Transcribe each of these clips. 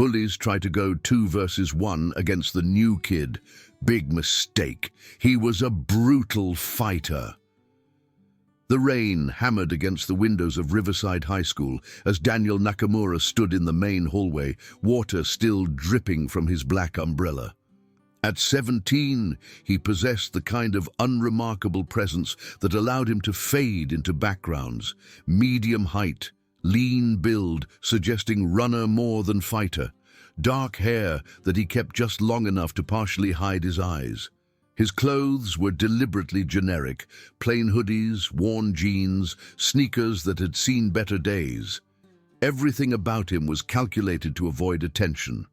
Bullies try to go 2 versus 1 against the new kid. Big mistake. He was a brutal fighter. The rain hammered against the windows of Riverside High School as Daniel Nakamura stood in the main hallway, water still dripping from his black umbrella. At 17, he possessed the kind of unremarkable presence that allowed him to fade into backgrounds. Medium height, lean build, suggesting runner more than fighter. Dark hair that he kept just long enough to partially hide his eyes. His clothes were deliberately generic, plain hoodies, worn jeans, sneakers that had seen better days. Everything about him was calculated to avoid attention.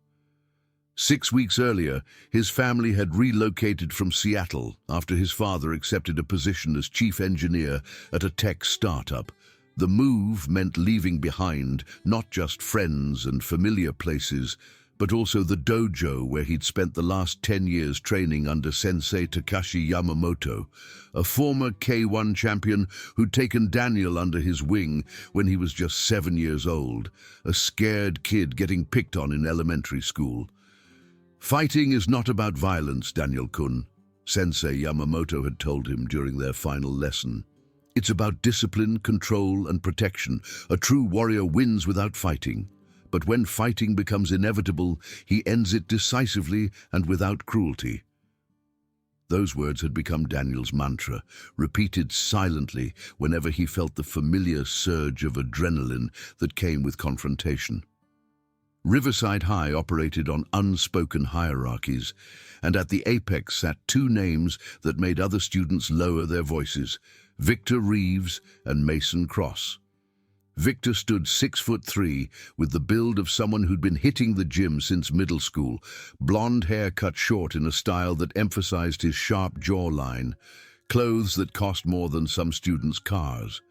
6 weeks earlier, his family had relocated from Seattle after his father accepted a position as chief engineer at a tech startup. The move meant leaving behind not just friends and familiar places, but also the dojo where he'd spent the last 10 years training under Sensei Takashi Yamamoto, a former K1 champion who'd taken Daniel under his wing when he was just 7 years old, a scared kid getting picked on in elementary school. "Fighting is not about violence, Daniel-kun," Sensei Yamamoto had told him during their final lesson. "It's about discipline, control, and protection. A true warrior wins without fighting. But when fighting becomes inevitable, he ends it decisively and without cruelty." Those words had become Daniel's mantra, repeated silently whenever he felt the familiar surge of adrenaline that came with confrontation. Riverside High operated on unspoken hierarchies, and at the apex sat 2 names that made other students lower their voices: Victor Reeves and Mason Cross. Victor stood 6'3", with the build of someone who'd been hitting the gym since middle school, blonde hair cut short in a style that emphasized his sharp jawline, clothes that cost more than some students' cars.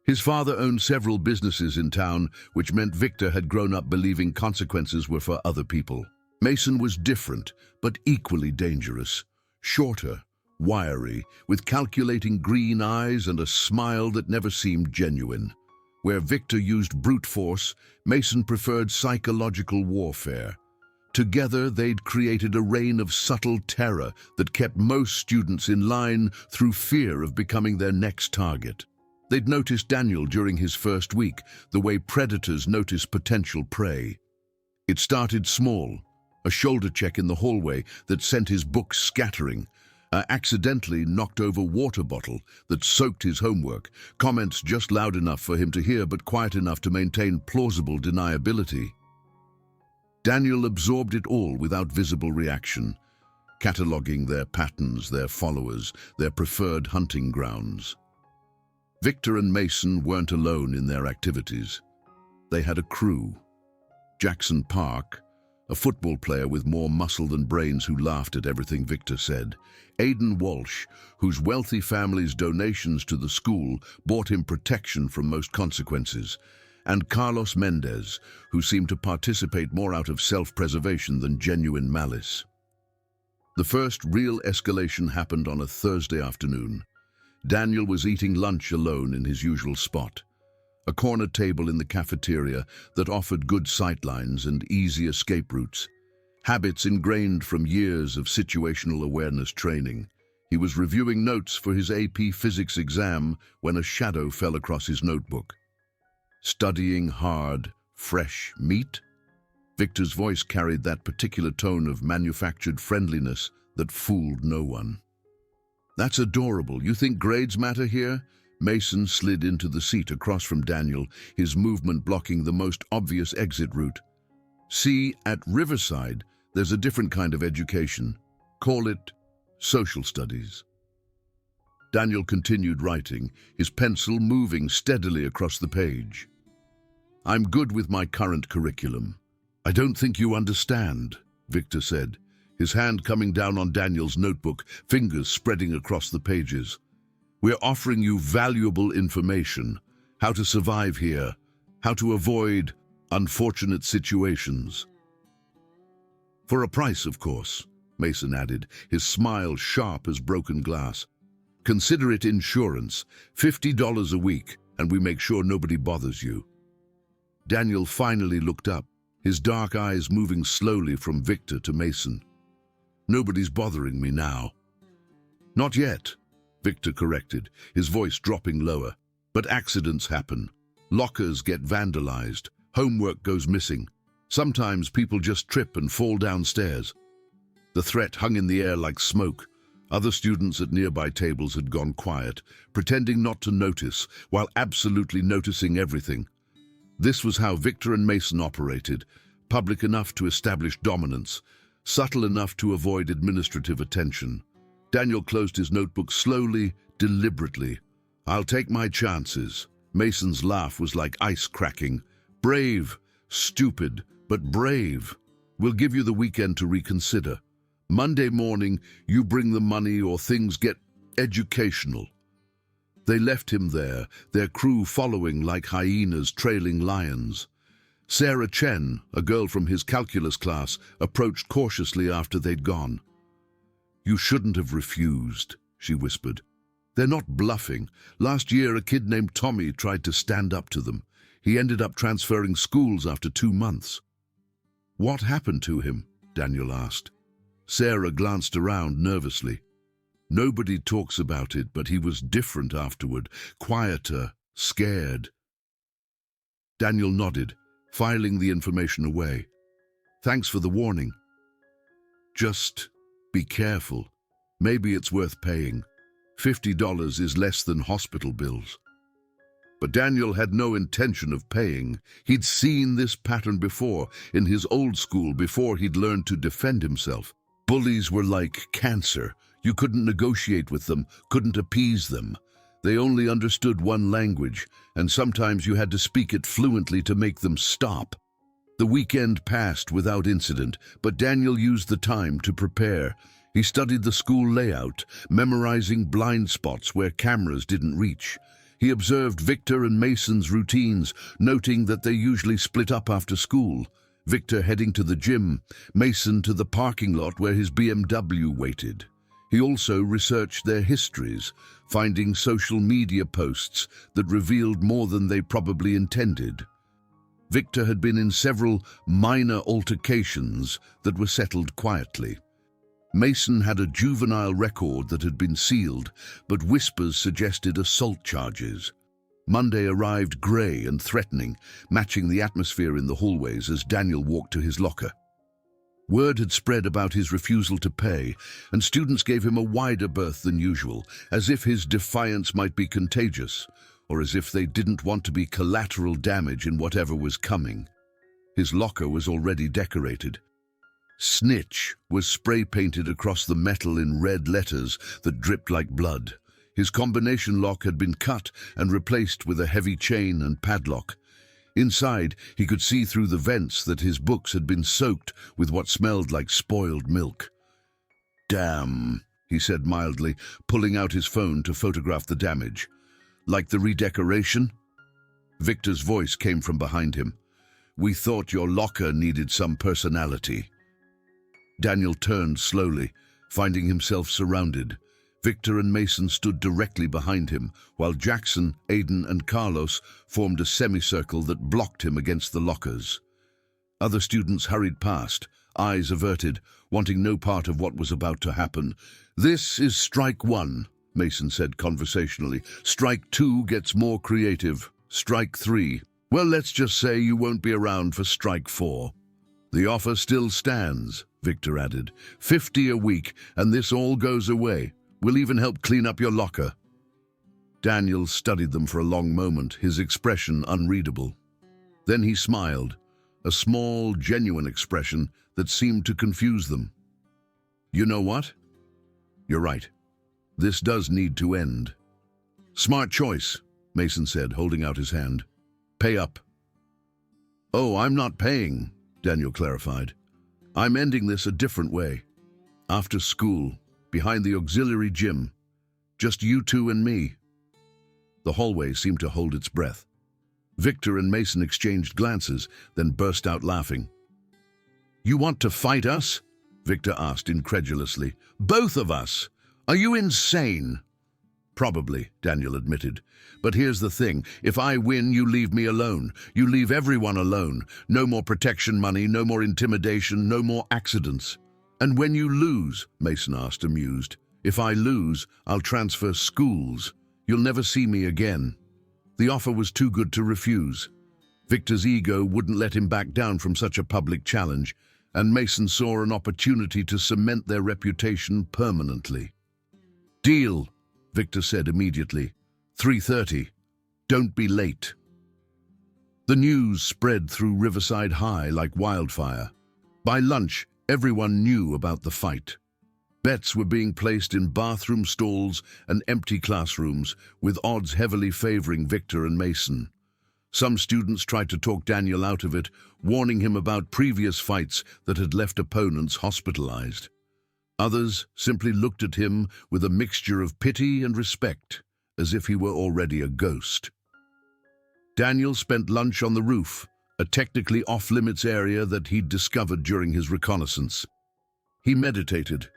His father owned several businesses in town, which meant Victor had grown up believing consequences were for other people. Mason was different, but equally dangerous. Shorter, wiry, with calculating green eyes and a smile that never seemed genuine. Where Victor used brute force, Mason preferred psychological warfare. Together, they'd created a reign of subtle terror that kept most students in line through fear of becoming their next target. They'd noticed Daniel during his first week, the way predators notice potential prey. It started small, a shoulder check in the hallway that sent his books scattering, accidentally knocked over water bottle that soaked his homework, comments just loud enough for him to hear but quiet enough to maintain plausible deniability. Daniel absorbed it all without visible reaction, cataloging their patterns, their followers, their preferred hunting grounds. Victor and Mason weren't alone in their activities. They had a crew. Jackson Park, a football player with more muscle than brains who laughed at everything Victor said. Aidan Walsh, whose wealthy family's donations to the school bought him protection from most consequences. And Carlos Mendez, who seemed to participate more out of self-preservation than genuine malice. The first real escalation happened on a Thursday afternoon. Daniel was eating lunch alone in his usual spot, a corner table in the cafeteria that offered good sightlines and easy escape routes, habits ingrained from years of situational awareness training. He was reviewing notes for his AP physics exam when a shadow fell across his notebook. "Studying hard, fresh meat?" Victor's voice carried that particular tone of manufactured friendliness that fooled no one. "That's adorable. You think grades matter here?" Mason slid into the seat across from Daniel, his movement blocking the most obvious exit route. "See, at Riverside, there's a different kind of education. Call it social studies." Daniel continued writing, his pencil moving steadily across the page. "I'm good with my current curriculum." "I don't think you understand," Victor said, his hand coming down on Daniel's notebook, fingers spreading across the pages. "We're offering you valuable information, how to survive here, how to avoid unfortunate situations." "For a price, of course," Mason added, his smile sharp as broken glass. "Consider it insurance, $50 a week, and we make sure nobody bothers you." Daniel finally looked up, his dark eyes moving slowly from Victor to Mason. "Nobody's bothering me now." "Not yet," Victor corrected, his voice dropping lower. "But accidents happen. Lockers get vandalized. Homework goes missing. Sometimes people just trip and fall downstairs." The threat hung in the air like smoke. Other students at nearby tables had gone quiet, pretending not to notice, while absolutely noticing everything. This was how Victor and Mason operated, public enough to establish dominance, subtle enough to avoid administrative attention. Daniel closed his notebook slowly, deliberately. "I'll take my chances." Mason's laugh was like ice cracking. "Brave, stupid, but brave. We'll give you the weekend to reconsider. Monday morning, you bring the money or things get educational." They left him there, their crew following like hyenas trailing lions. Sarah Chen, a girl from his calculus class, approached cautiously after they'd gone. "You shouldn't have refused," she whispered. "They're not bluffing. Last year, a kid named Tommy tried to stand up to them. He ended up transferring schools after 2 months." "What happened to him?" Daniel asked. Sarah glanced around nervously. "Nobody talks about it, but he was different afterward, quieter, scared." Daniel nodded, filing the information away. "Thanks for the warning. Just be careful. Maybe it's worth paying. $50 is less than hospital bills." But Daniel had no intention of paying. He'd seen this pattern before, in his old school, before he'd learned to defend himself. Bullies were like cancer. You couldn't negotiate with them, couldn't appease them. They only understood one language, and sometimes you had to speak it fluently to make them stop. The weekend passed without incident, but Daniel used the time to prepare. He studied the school layout, memorizing blind spots where cameras didn't reach. He observed Victor and Mason's routines, noting that they usually split up after school. Victor heading to the gym, Mason to the parking lot where his BMW waited. He also researched their histories, finding social media posts that revealed more than they probably intended. Victor had been in several minor altercations that were settled quietly. Mason had a juvenile record that had been sealed, but whispers suggested assault charges. Monday arrived grey and threatening, matching the atmosphere in the hallways as Daniel walked to his locker. Word had spread about his refusal to pay, and students gave him a wider berth than usual, as if his defiance might be contagious, or as if they didn't want to be collateral damage in whatever was coming. His locker was already decorated. "Snitch" was spray-painted across the metal in red letters that dripped like blood. His combination lock had been cut and replaced with a heavy chain and padlock. Inside, he could see through the vents that his books had been soaked with what smelled like spoiled milk. "Damn," he said mildly, pulling out his phone to photograph the damage. "Like the redecoration?" Victor's voice came from behind him. "We thought your locker needed some personality." Daniel turned slowly, finding himself surrounded. Victor and Mason stood directly behind him, while Jackson, Aiden, and Carlos formed a semicircle that blocked him against the lockers. Other students hurried past, eyes averted, wanting no part of what was about to happen. "This is strike 1, Mason said conversationally. "Strike 2 gets more creative. Strike 3, well, let's just say you won't be around for strike 4. "The offer still stands," Victor added. "50 a week, and this all goes away. We'll even help clean up your locker." Daniel studied them for a long moment, his expression unreadable. Then he smiled, a small, genuine expression that seemed to confuse them. "You know what? You're right. This does need to end." "Smart choice," Mason said, holding out his hand. "Pay up." "Oh, I'm not paying," Daniel clarified. "I'm ending this a different way. After school, behind the auxiliary gym. Just you two and me." The hallway seemed to hold its breath. Victor and Mason exchanged glances, then burst out laughing. "You want to fight us?" Victor asked incredulously. "Both of us? Are you insane?" Probably, Daniel admitted. But here's the thing. If I win, you leave me alone. You leave everyone alone. No more protection money, no more intimidation, no more accidents. And when you lose, Mason asked, amused. If I lose, I'll transfer schools. You'll never see me again. The offer was too good to refuse. Victor's ego wouldn't let him back down from such a public challenge, and Mason saw an opportunity to cement their reputation permanently. Deal, Victor said immediately. 3:30. Don't be late. The news spread through Riverside High like wildfire. By lunch, everyone knew about the fight. Bets were being placed in bathroom stalls and empty classrooms, with odds heavily favoring Victor and Mason. Some students tried to talk Daniel out of it, warning him about previous fights that had left opponents hospitalized. Others simply looked at him with a mixture of pity and respect, as if he were already a ghost. Daniel spent lunch on the roof, a technically off-limits area that he'd discovered during his reconnaissance. He meditated,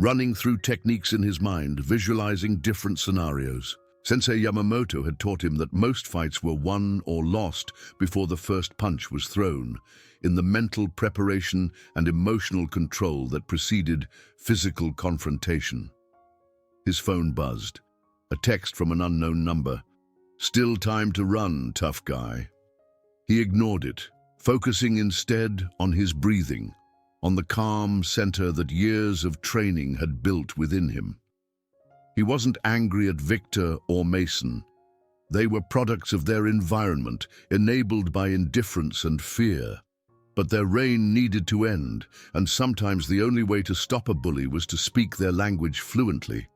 running through techniques in his mind, visualizing different scenarios. Sensei Yamamoto had taught him that most fights were won or lost before the first punch was thrown, in the mental preparation and emotional control that preceded physical confrontation. His phone buzzed. A text from an unknown number. Still time to run, tough guy. He ignored it, focusing instead on his breathing, on the calm center that years of training had built within him. He wasn't angry at Victor or Mason. They were products of their environment, enabled by indifference and fear. But their reign needed to end, and sometimes the only way to stop a bully was to speak their language fluently.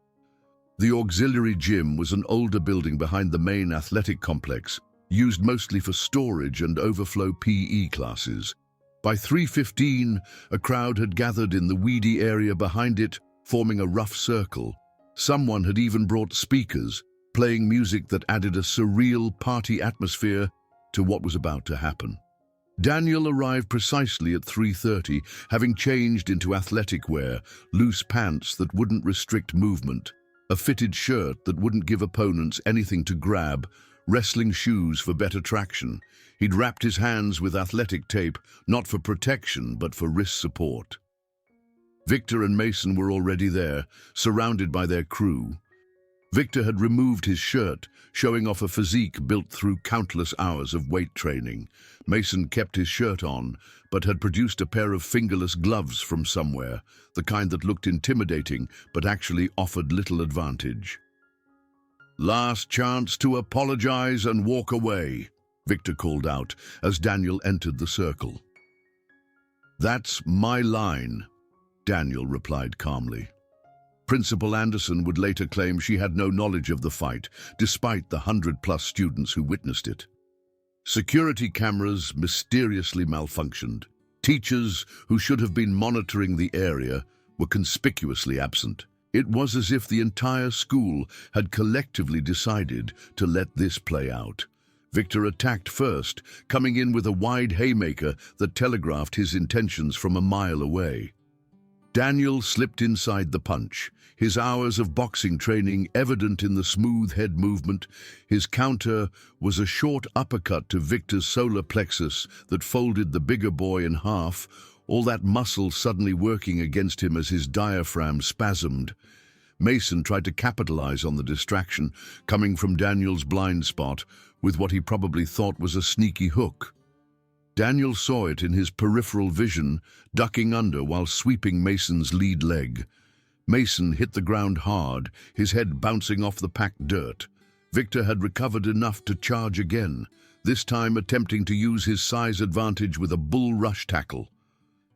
The auxiliary gym was an older building behind the main athletic complex, used mostly for storage and overflow PE classes. By 3:15, a crowd had gathered in the weedy area behind it, forming a rough circle. Someone had even brought speakers, playing music that added a surreal party atmosphere to what was about to happen. Daniel arrived precisely at 3:30, having changed into athletic wear, loose pants that wouldn't restrict movement, a fitted shirt that wouldn't give opponents anything to grab, wrestling shoes for better traction. He'd wrapped his hands with athletic tape, not for protection, but for wrist support. Victor and Mason were already there, surrounded by their crew. Victor had removed his shirt, showing off a physique built through countless hours of weight training. Mason kept his shirt on, but had produced a pair of fingerless gloves from somewhere, the kind that looked intimidating but actually offered little advantage. "Last chance to apologize and walk away," Victor called out as Daniel entered the circle. "That's my line," Daniel replied calmly. Principal Anderson would later claim she had no knowledge of the fight, despite the 100-plus students who witnessed it. Security cameras mysteriously malfunctioned. Teachers who should have been monitoring the area were conspicuously absent. It was as if the entire school had collectively decided to let this play out. Victor attacked first, coming in with a wide haymaker that telegraphed his intentions from a mile away. Daniel slipped inside the punch, his hours of boxing training evident in the smooth head movement. His counter was a short uppercut to Victor's solar plexus that folded the bigger boy in half, all that muscle suddenly working against him as his diaphragm spasmed. Mason tried to capitalize on the distraction, coming from Daniel's blind spot with what he probably thought was a sneaky hook. Daniel saw it in his peripheral vision, ducking under while sweeping Mason's lead leg. Mason hit the ground hard, his head bouncing off the packed dirt. Victor had recovered enough to charge again, this time attempting to use his size advantage with a bull rush tackle.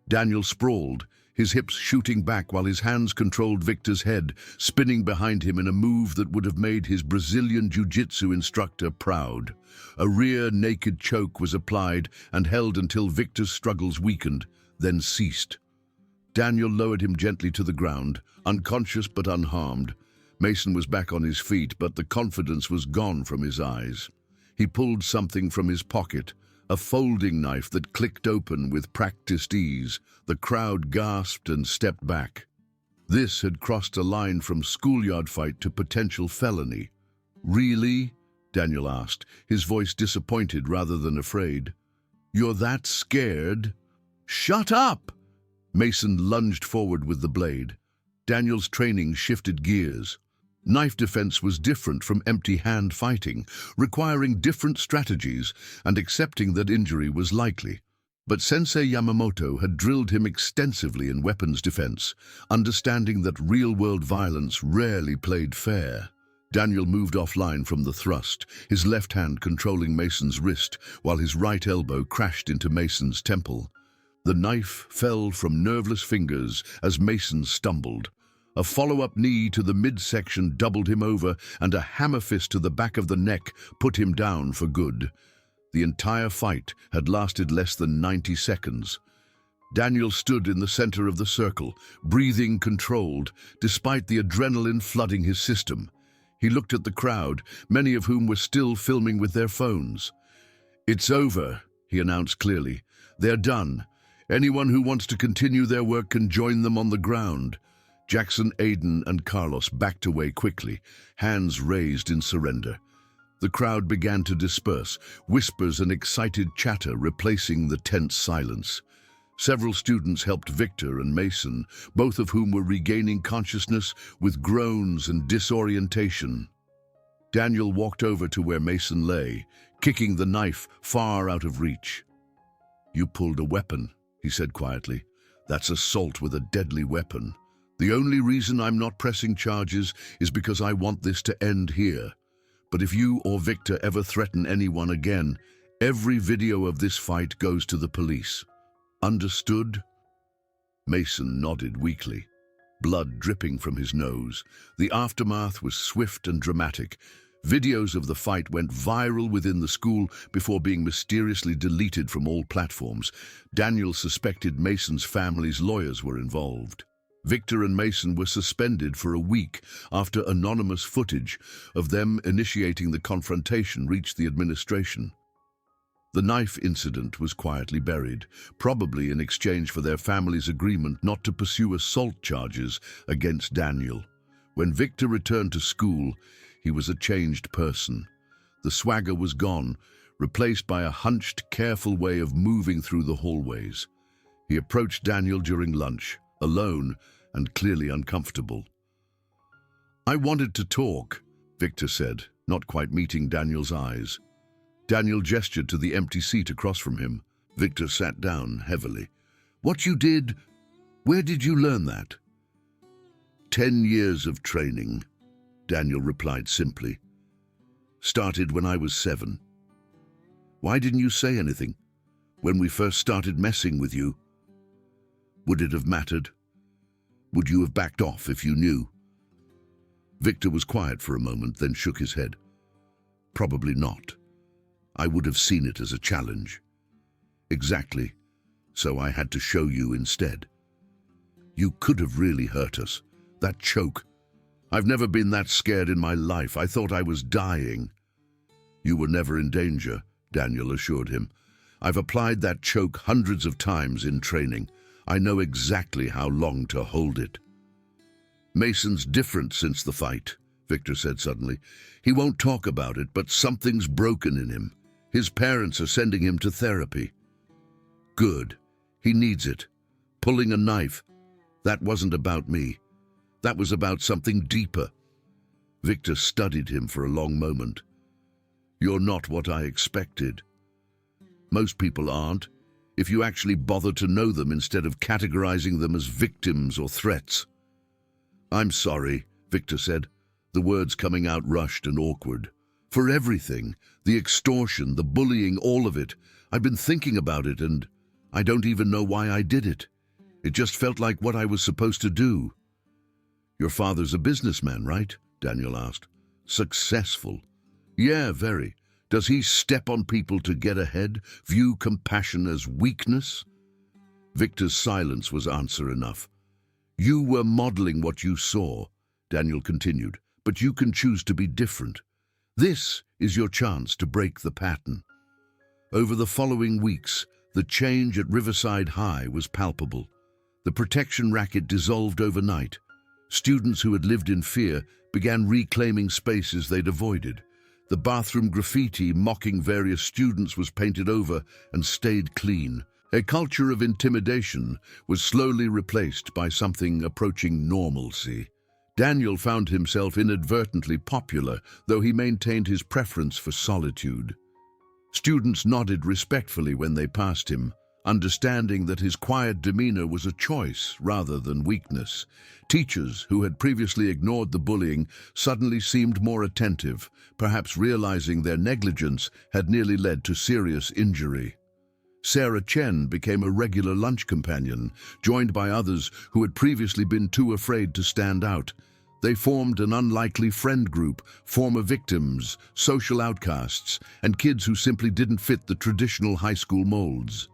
Daniel sprawled, his hips shooting back while his hands controlled Victor's head, spinning behind him in a move that would have made his Brazilian jiu-jitsu instructor proud. A rear naked choke was applied and held until Victor's struggles weakened, then ceased. Daniel lowered him gently to the ground, unconscious but unharmed. Mason was back on his feet, but the confidence was gone from his eyes. He pulled something from his pocket, a folding knife that clicked open with practiced ease. The crowd gasped and stepped back. This had crossed a line from schoolyard fight to potential felony. "Really?" Daniel asked, his voice disappointed rather than afraid. "You're that scared?" "Shut up!" Mason lunged forward with the blade. Daniel's training shifted gears. Knife defense was different from empty-hand fighting, requiring different strategies and accepting that injury was likely. But Sensei Yamamoto had drilled him extensively in weapons defense, understanding that real-world violence rarely played fair. Daniel moved offline from the thrust, his left hand controlling Mason's wrist, while his right elbow crashed into Mason's temple. The knife fell from nerveless fingers as Mason stumbled. A follow-up knee to the midsection doubled him over, and a hammer fist to the back of the neck put him down for good. The entire fight had lasted less than 90 seconds. Daniel stood in the center of the circle, breathing controlled, despite the adrenaline flooding his system. He looked at the crowd, many of whom were still filming with their phones. "It's over," he announced clearly. "They're done. Anyone who wants to continue their work can join them on the ground." Jackson, Aiden, and Carlos backed away quickly, hands raised in surrender. The crowd began to disperse, whispers and excited chatter replacing the tense silence. Several students helped Victor and Mason, both of whom were regaining consciousness with groans and disorientation. Daniel walked over to where Mason lay, kicking the knife far out of reach. "You pulled a weapon," he said quietly. "That's assault with a deadly weapon. The only reason I'm not pressing charges is because I want this to end here. But if you or Victor ever threaten anyone again, every video of this fight goes to the police. Understood?" Mason nodded weakly, blood dripping from his nose. The aftermath was swift and dramatic. Videos of the fight went viral within the school before being mysteriously deleted from all platforms. Daniel suspected Mason's family's lawyers were involved. Victor and Mason were suspended for a week after anonymous footage of them initiating the confrontation reached the administration. The knife incident was quietly buried, probably in exchange for their family's agreement not to pursue assault charges against Daniel. When Victor returned to school, he was a changed person. The swagger was gone, replaced by a hunched, careful way of moving through the hallways. He approached Daniel during lunch, alone and clearly uncomfortable. "I wanted to talk," Victor said, not quite meeting Daniel's eyes. Daniel gestured to the empty seat across from him. Victor sat down heavily. "What you did? Where did you learn that?" 10 years of training," Daniel replied simply. "Started when I was 7. Why didn't you say anything when we first started messing with you? Would it have mattered? Would you have backed off if you knew?" Victor was quiet for a moment, then shook his head. "Probably not. I would have seen it as a challenge." "Exactly. So I had to show you instead. You could have really hurt us. That choke. I've never been that scared in my life. I thought I was dying." "You were never in danger," Daniel assured him. "I've applied that choke hundreds of times in training. I know exactly how long to hold it." "Mason's different since the fight," Victor said suddenly. "He won't talk about it, but something's broken in him. His parents are sending him to therapy." "Good. He needs it. Pulling a knife. That wasn't about me. That was about something deeper." Victor studied him for a long moment. "You're not what I expected. Most people aren't, if you actually bother to know them instead of categorizing them as victims or threats." "I'm sorry," Victor said, the words coming out rushed and awkward. "For everything, the extortion, the bullying, all of it. I've been thinking about it and I don't even know why I did it. It just felt like what I was supposed to do." "Your father's a businessman, right?" Daniel asked. "Successful?" "Yeah, very. Does he step on people to get ahead, view compassion as weakness?" Victor's silence was answer enough. "You were modeling what you saw," Daniel continued, "but you can choose to be different. This is your chance to break the pattern." Over the following weeks, the change at Riverside High was palpable. The protection racket dissolved overnight. Students who had lived in fear began reclaiming spaces they'd avoided. The bathroom graffiti mocking various students was painted over and stayed clean. A culture of intimidation was slowly replaced by something approaching normalcy. Daniel found himself inadvertently popular, though he maintained his preference for solitude. Students nodded respectfully when they passed him, understanding that his quiet demeanor was a choice rather than weakness. Teachers, who had previously ignored the bullying, suddenly seemed more attentive, perhaps realizing their negligence had nearly led to serious injury. Sarah Chen became a regular lunch companion, joined by others who had previously been too afraid to stand out. They formed an unlikely friend group, former victims, social outcasts, and kids who simply didn't fit the traditional high school molds.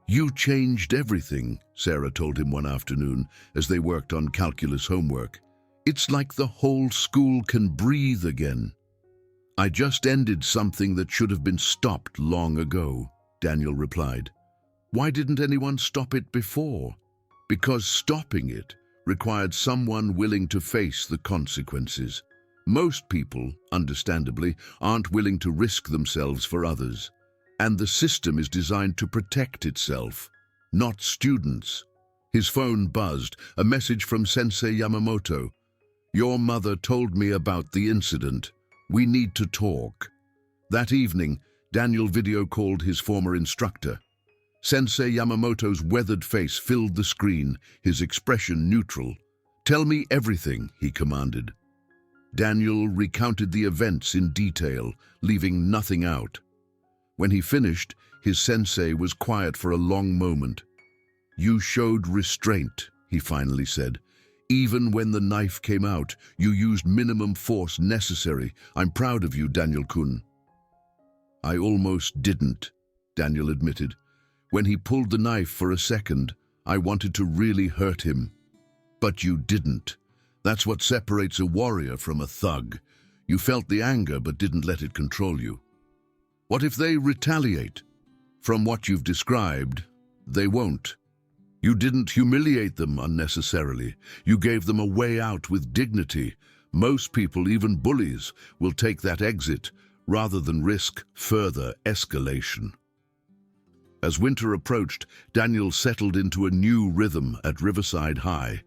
"You changed everything," Sarah told him one afternoon as they worked on calculus homework. "It's like the whole school can breathe again." "I just ended something that should have been stopped long ago," Daniel replied. "Why didn't anyone stop it before?" "Because stopping it required someone willing to face the consequences. Most people, understandably, aren't willing to risk themselves for others. And the system is designed to protect itself, not students." His phone buzzed, a message from Sensei Yamamoto. "Your mother told me about the incident. We need to talk." That evening, Daniel video-called his former instructor. Sensei Yamamoto's weathered face filled the screen, his expression neutral. "Tell me everything," he commanded. Daniel recounted the events in detail, leaving nothing out. When he finished, his sensei was quiet for a long moment. "You showed restraint," he finally said. "Even when the knife came out, you used minimum force necessary. I'm proud of you, Daniel-kun." "I almost didn't," Daniel admitted. "When he pulled the knife for a second, I wanted to really hurt him. But you didn't. That's what separates a warrior from a thug. You felt the anger but didn't let it control you. What if they retaliate? From what you've described, they won't. You didn't humiliate them unnecessarily. You gave them a way out with dignity. Most people, even bullies, will take that exit rather than risk further escalation." As winter approached, Daniel settled into a new rhythm at Riverside High.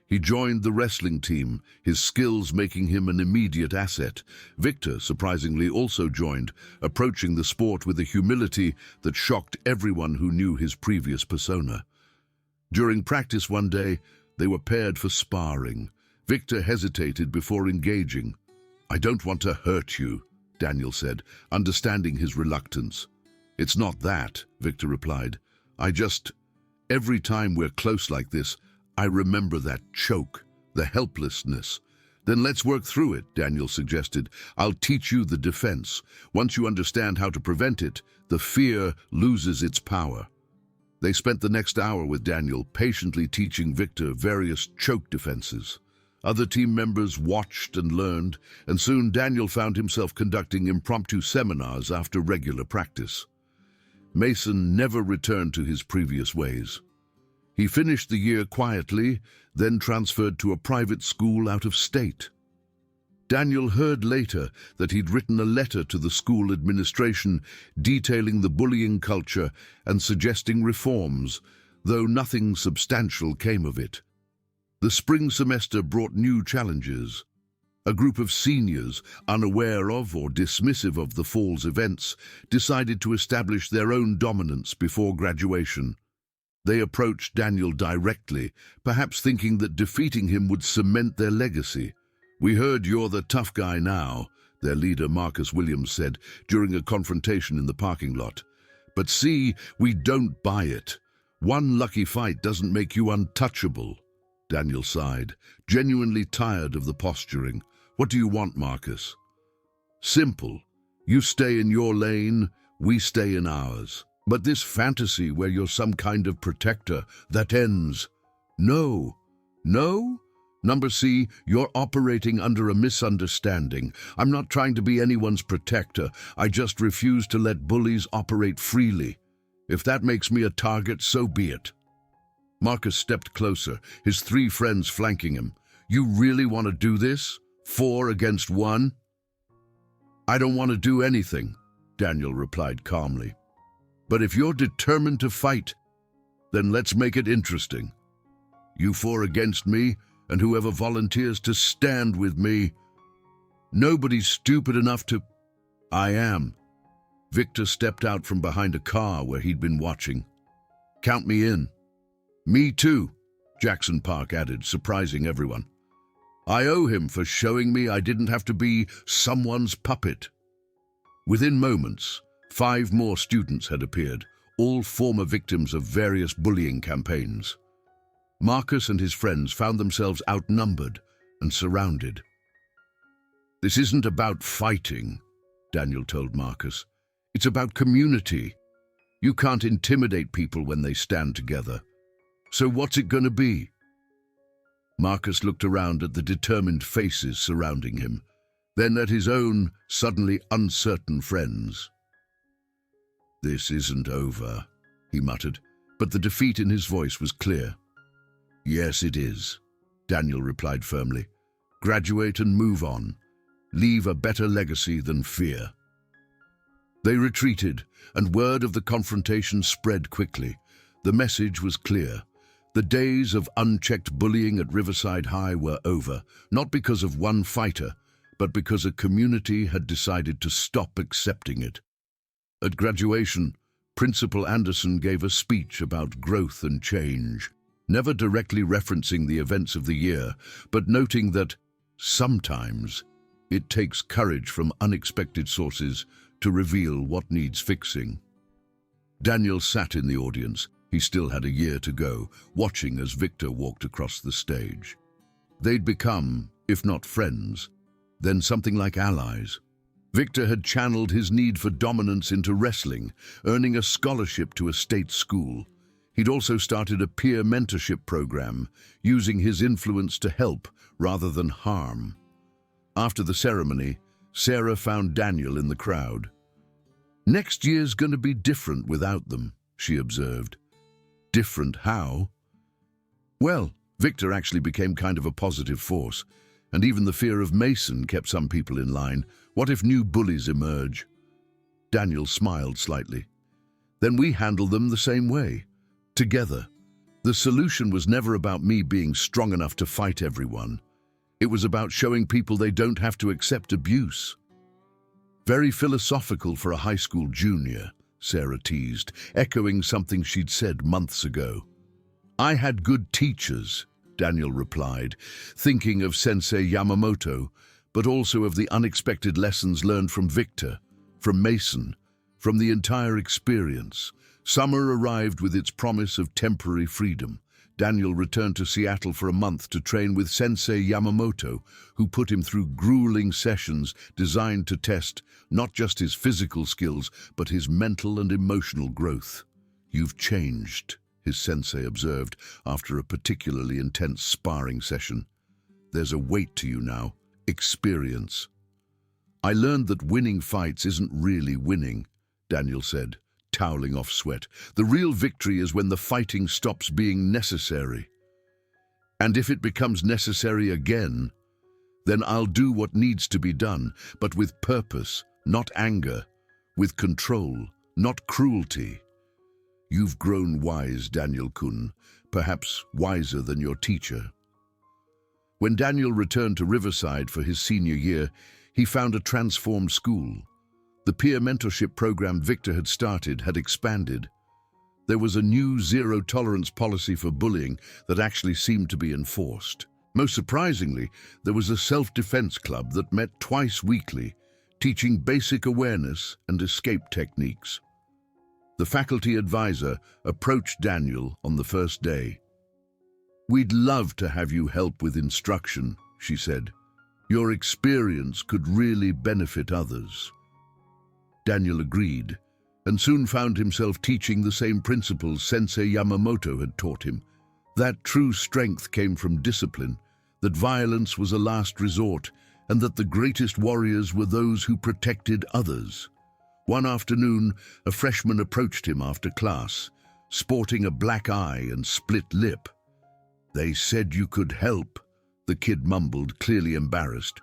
He joined the wrestling team, his skills making him an immediate asset. Victor, surprisingly, also joined, approaching the sport with a humility that shocked everyone who knew his previous persona. During practice one day, they were paired for sparring. Victor hesitated before engaging. "I don't want to hurt you," Daniel said, understanding his reluctance. "It's not that," Victor replied. Every time we're close like this, I remember that choke, the helplessness." "Then let's work through it," Daniel suggested. "I'll teach you the defense. Once you understand how to prevent it, the fear loses its power." They spent the next hour with Daniel, patiently teaching Victor various choke defenses. Other team members watched and learned, and soon Daniel found himself conducting impromptu seminars after regular practice. Mason never returned to his previous ways. He finished the year quietly, then transferred to a private school out of state. Daniel heard later that he'd written a letter to the school administration detailing the bullying culture and suggesting reforms, though nothing substantial came of it. The spring semester brought new challenges. A group of seniors, unaware of or dismissive of the fall's events, decided to establish their own dominance before graduation. They approached Daniel directly, perhaps thinking that defeating him would cement their legacy. "We heard you're the tough guy now," their leader Marcus Williams said during a confrontation in the parking lot. "But see, we don't buy it. One lucky fight doesn't make you untouchable." Daniel sighed, genuinely tired of the posturing. "What do you want, Marcus?" "Simple. You stay in your lane, we stay in ours. But this fantasy where you're some kind of protector, that ends." "No. No? Number C, you're operating under a misunderstanding. I'm not trying to be anyone's protector. I just refuse to let bullies operate freely. If that makes me a target, so be it." Marcus stepped closer, his 3 friends flanking him. "You really want to do this? 4 against 1? "I don't want to do anything," Daniel replied calmly. "But if you're determined to fight, then let's make it interesting. You 4 against me, and whoever volunteers to stand with me. Nobody's stupid enough to—" "I am." Victor stepped out from behind a car where he'd been watching. "Count me in." "Me too," Jackson Park added, surprising everyone. "I owe him for showing me I didn't have to be someone's puppet." Within moments, 5 more students had appeared, all former victims of various bullying campaigns. Marcus and his friends found themselves outnumbered and surrounded. "This isn't about fighting," Daniel told Marcus. "It's about community. You can't intimidate people when they stand together. So what's it going to be?" Marcus looked around at the determined faces surrounding him, then at his own suddenly uncertain friends. "This isn't over," he muttered, but the defeat in his voice was clear. "Yes, it is," Daniel replied firmly. "Graduate and move on. Leave a better legacy than fear." They retreated, and word of the confrontation spread quickly. The message was clear. The days of unchecked bullying at Riverside High were over, not because of one fighter, but because a community had decided to stop accepting it. At graduation, Principal Anderson gave a speech about growth and change, never directly referencing the events of the year, but noting that sometimes it takes courage from unexpected sources to reveal what needs fixing. Daniel sat in the audience. He still had a year to go, watching as Victor walked across the stage. They'd become, if not friends, then something like allies. Victor had channeled his need for dominance into wrestling, earning a scholarship to a state school. He'd also started a peer mentorship program, using his influence to help rather than harm. After the ceremony, Sarah found Daniel in the crowd. "Next year's going to be different without them," she observed. "Different how?" "Well, Victor actually became kind of a positive force, and even the fear of Mason kept some people in line. What if new bullies emerge?" Daniel smiled slightly. "Then we handle them the same way, together. The solution was never about me being strong enough to fight everyone. It was about showing people they don't have to accept abuse." "Very philosophical for a high school junior," Sarah teased, echoing something she'd said months ago. "I had good teachers," Daniel replied, thinking of Sensei Yamamoto, but also of the unexpected lessons learned from Victor, from Mason, from the entire experience. Summer arrived with its promise of temporary freedom. Daniel returned to Seattle for a month to train with Sensei Yamamoto, who put him through grueling sessions designed to test not just his physical skills, but his mental and emotional growth. "You've changed," his sensei observed after a particularly intense sparring session. "There's a weight to you now, experience." "I learned that winning fights isn't really winning," Daniel said, toweling off sweat. "The real victory is when the fighting stops being necessary. And if it becomes necessary again, then I'll do what needs to be done, but with purpose, not anger, with control, not cruelty." "You've grown wise, Daniel-kun, perhaps wiser than your teacher." When Daniel returned to Riverside for his senior year, he found a transformed school. The peer mentorship program Victor had started had expanded. There was a new zero-tolerance policy for bullying that actually seemed to be enforced. Most surprisingly, there was a self-defense club that met twice weekly, teaching basic awareness and escape techniques. The faculty advisor approached Daniel on the first day. "We'd love to have you help with instruction," she said. "Your experience could really benefit others." Daniel agreed, and soon found himself teaching the same principles Sensei Yamamoto had taught him. That true strength came from discipline, that violence was a last resort, and that the greatest warriors were those who protected others. One afternoon, a freshman approached him after class. sporting a black eye and split lip. "They said you could help," the kid mumbled, clearly embarrassed.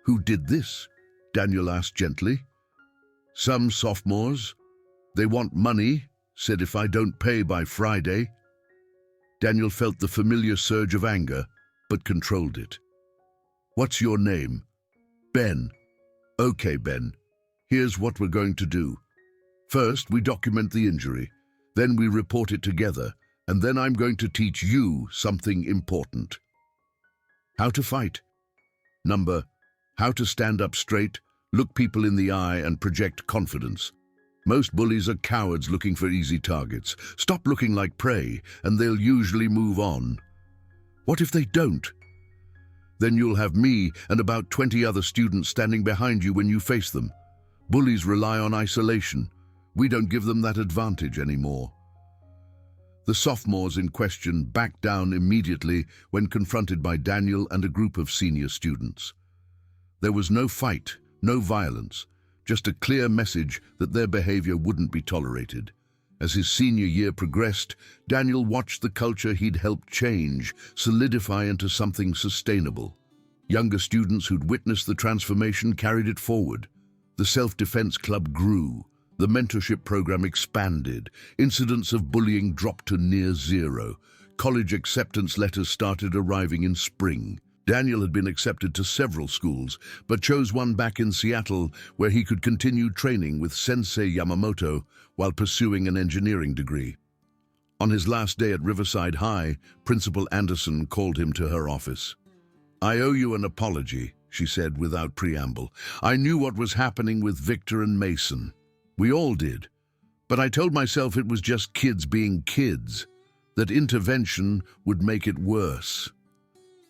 "Who did this?" Daniel asked gently. "Some sophomores. They want money, said if I don't pay by Friday." Daniel felt the familiar surge of anger, but controlled it. "What's your name?" "Ben." "Okay, Ben. Here's what we're going to do. First, we document the injury. Then we report it together. And then I'm going to teach you something important. How to fight. Number, how to stand up straight, look people in the eye, and project confidence. Most bullies are cowards looking for easy targets. Stop looking like prey, and they'll usually move on. What if they don't? Then you'll have me and about 20 other students standing behind you when you face them. Bullies rely on isolation. We don't give them that advantage anymore. The sophomores in question backed down immediately when confronted by Daniel and a group of senior students. There was no fight, no violence, just a clear message that their behavior wouldn't be tolerated. As his senior year progressed, Daniel watched the culture he'd helped change solidify into something sustainable. Younger students who'd witnessed the transformation carried it forward. The self-defense club grew. The mentorship program expanded. Incidents of bullying dropped to near zero. College acceptance letters started arriving in spring. Daniel had been accepted to several schools, but chose one back in Seattle where he could continue training with Sensei Yamamoto while pursuing an engineering degree. On his last day at Riverside High, Principal Anderson called him to her office. "I owe you an apology," she said without preamble. "I knew what was happening with Victor and Mason. We all did. But I told myself it was just kids being kids, that intervention would make it worse."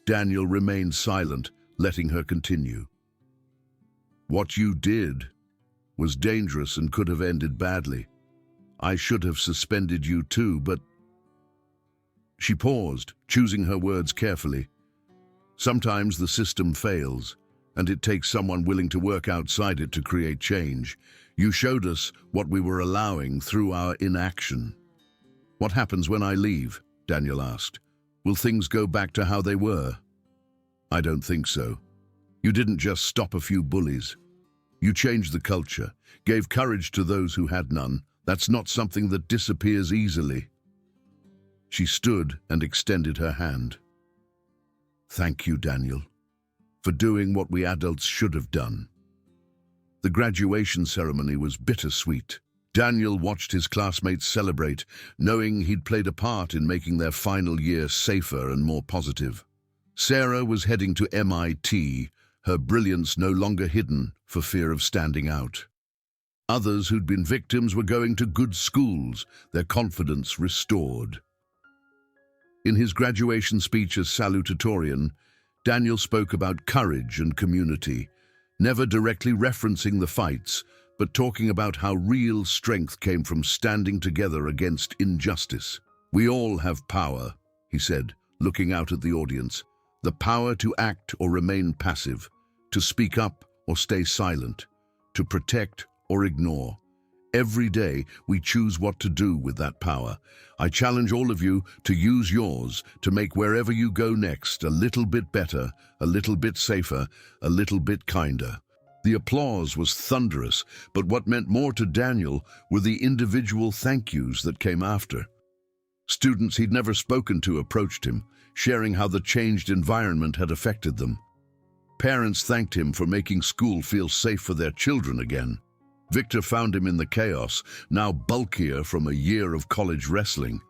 Daniel remained silent, letting her continue. "What you did was dangerous and could have ended badly. I should have suspended you too, but..." She paused, choosing her words carefully. Sometimes the system fails, and it takes someone willing to work outside it to create change. You showed us what we were allowing through our inaction. "What happens when I leave?" Daniel asked. "Will things go back to how they were?" "I don't think so. You didn't just stop a few bullies. You changed the culture, gave courage to those who had none. That's not something that disappears easily." She stood and extended her hand. "Thank you, Daniel, for doing what we adults should have done." The graduation ceremony was bittersweet. Daniel watched his classmates celebrate, knowing he'd played a part in making their final year safer and more positive. Sarah was heading to MIT, her brilliance no longer hidden for fear of standing out. Others who'd been victims were going to good schools, their confidence restored. In his graduation speech as salutatorian, Daniel spoke about courage and community, never directly referencing the fights, but talking about how real strength came from standing together against injustice. "We all have power," he said, looking out at the audience. "The power to act or remain passive, to speak up or stay silent, to protect or ignore. Every day we choose what to do with that power. I challenge all of you to use yours to make wherever you go next a little bit better, a little bit safer, a little bit kinder." The applause was thunderous, but what meant more to Daniel were the individual thank yous that came after. Students he'd never spoken to approached him, sharing how the changed environment had affected them. Parents thanked him for making school feel safe for their children again. Victor found him in the chaos, now bulkier from a year of college wrestling.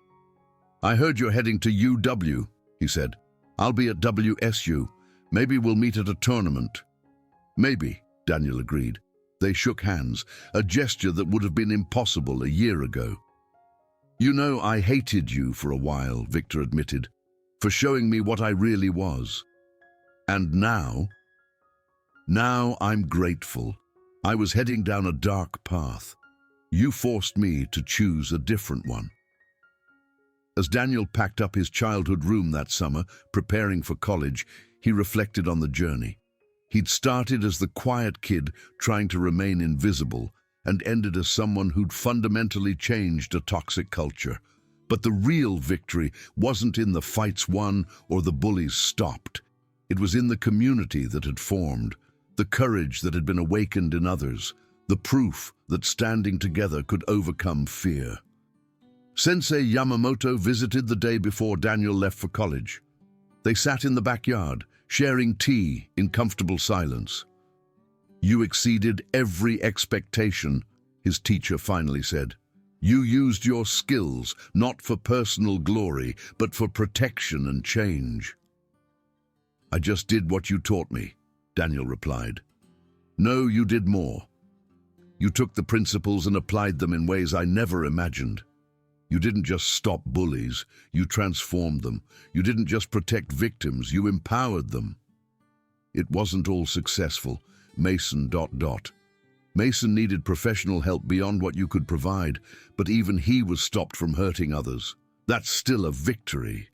"I heard you're heading to UW, he said. "I'll be at WSU. Maybe we'll meet at a tournament." "Maybe," Daniel agreed. They shook hands, a gesture that would have been impossible a year ago. "You know, I hated you for a while," Victor admitted, "for showing me what I really was. And now I'm grateful. I was heading down a dark path. You forced me to choose a different one." As Daniel packed up his childhood room that summer, preparing for college, he reflected on the journey. He'd started as the quiet kid trying to remain invisible, and ended as someone who'd fundamentally changed a toxic culture. But the real victory wasn't in the fights won or the bullies stopped. It was in the community that had formed, the courage that had been awakened in others, the proof that standing together could overcome fear. Sensei Yamamoto visited the day before Daniel left for college. They sat in the backyard, sharing tea in comfortable silence. "You exceeded every expectation," his teacher finally said. "You used your skills not for personal glory, but for protection and change." "I just did what you taught me," Daniel replied. "No, you did more. You took the principles and applied them in ways I never imagined. You didn't just stop bullies, you transformed them. You didn't just protect victims, you empowered them." It wasn't all successful. Mason ... Mason needed professional help beyond what you could provide, but even he was stopped from hurting others. That's still a victory.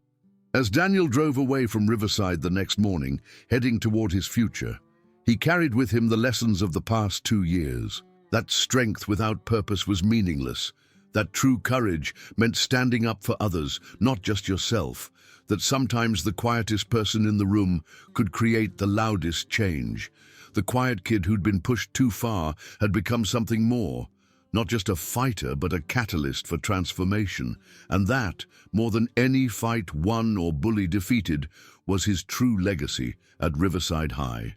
As Daniel drove away from Riverside the next morning, heading toward his future, he carried with him the lessons of the past 2 years. That strength without purpose was meaningless. That true courage meant standing up for others, not just yourself. That sometimes the quietest person in the room could create the loudest change. The quiet kid who'd been pushed too far had become something more. Not just a fighter, but a catalyst for transformation. And that, more than any fight won or bully defeated, was his true legacy at Riverside High.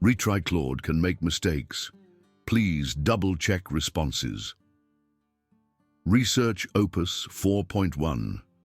Retry Claude can make mistakes. Please double-check responses. Research Opus 4.1